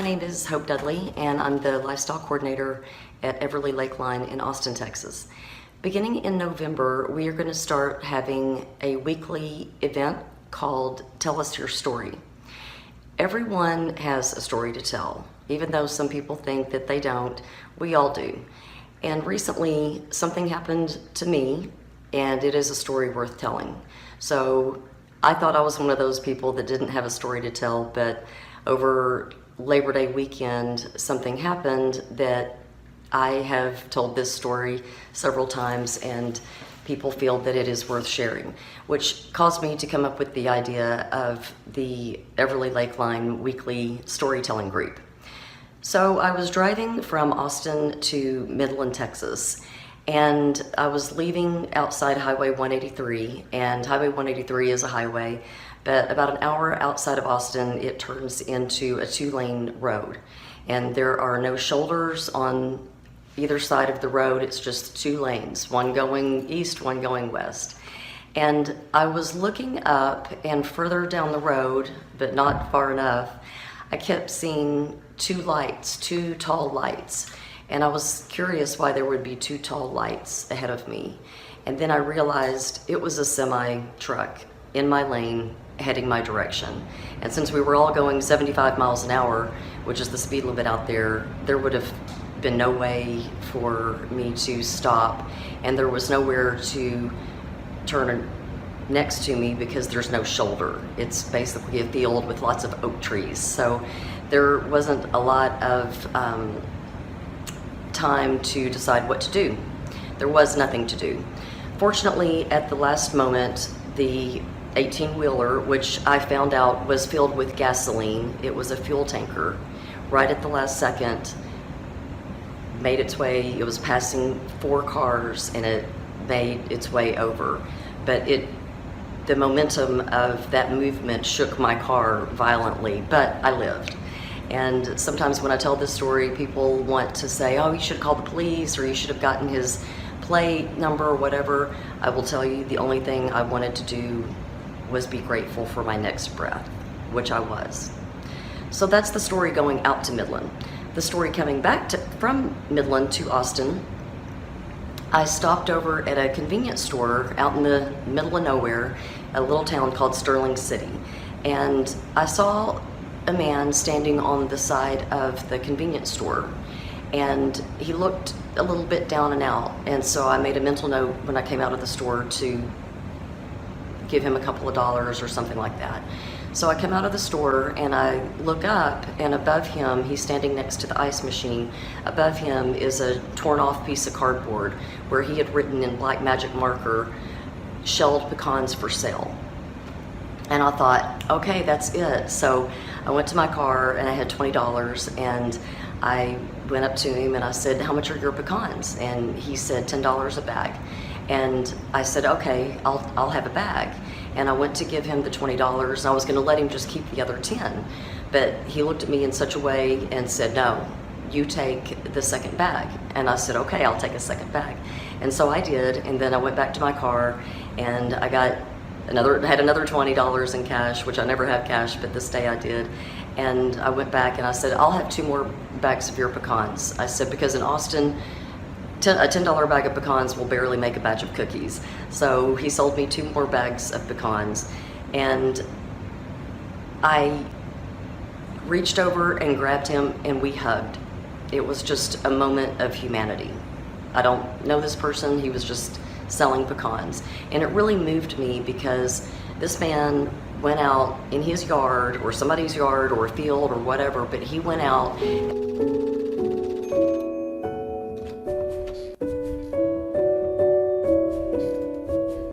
My name is Hope Dudley, and I'm the lifestyle coordinator at Everly Lakeline in Austin, Texas. Beginning in November, we are going to start having a weekly event called Tell Us Your Story. Everyone has a story to tell. Even though some people think that they don't, we all do. And recently, something happened to me, and it is a story worth telling. So I thought I was one of those people that didn't have a story to tell, but over Labor Day weekend, something happened that I have told this story several times, and people feel that it is worth sharing, which caused me to come up with the idea of the Everly Lakeline weekly storytelling group. So I was driving from Austin to Midland, Texas, and I was leaving outside Highway 183, and Highway 183 is a highway, but about an hour outside of Austin, it turns into a two-lane road, and there are no shoulders on either side of the road. It's just two lanes, one going east, one going west. And I was looking up, and further down the road, but not far enough, I kept seeing two tall lights. And I was curious why there would be two tall lights ahead of me. And then I realized it was a semi truck in my lane heading my direction. And since we were all going 75 miles an hour, which is the speed limit out there, there would have been no way for me to stop, and there was nowhere to turn next to me because there's no shoulder. It's basically a field with lots of oak trees. So there wasn't a lot of time to decide what to do. There was nothing to do. Fortunately, at the last moment, the 18-wheeler, which I found out was filled with gasoline, it was a fuel tanker, right at the last second, made its way. It was passing 4 cars, and it made its way over. But the momentum of that movement shook my car violently, but I lived. And sometimes when I tell this story, people want to say, oh, you should have called the police, or you should have gotten his plate number or whatever. I will tell you, the only thing I wanted to do was be grateful for my next breath, which I was. So that's the story going out to Midland. The story coming back from Midland to Austin, I stopped over at a convenience store out in the middle of nowhere, a little town called Sterling City. And I saw a man standing on the side of the convenience store, and he looked a little bit down and out. And so I made a mental note when I came out of the store to give him a couple of dollars or something like that. So I come out of the store and I look up, and above him, he's standing next to the ice machine. Above him is a torn off piece of cardboard where he had written in black magic marker, "Shelled pecans for sale." And I thought, okay, that's it. So I went to my car and I had $20, and I went up to him and I said, how much are your pecans? And he said $10 a bag. And I said, okay, I'll have a bag. And I went to give him the $20, and I was gonna let him just keep the other 10. But he looked at me in such a way and said, no, you take the second bag. And I said, okay, I'll take a second bag. And so I did, and then I went back to my car, and I had another $20 in cash, which I never have cash, but this day I did. And I went back and I said, I'll have 2 more bags of your pecans. I said, because in Austin, a $10 bag of pecans will barely make a batch of cookies. So he sold me 2 more bags of pecans, and I reached over and grabbed him and we hugged. It was just a moment of humanity. I don't know this person, he was just selling pecans. And it really moved me because this man went out in his yard or somebody's yard or a field or whatever, but he went out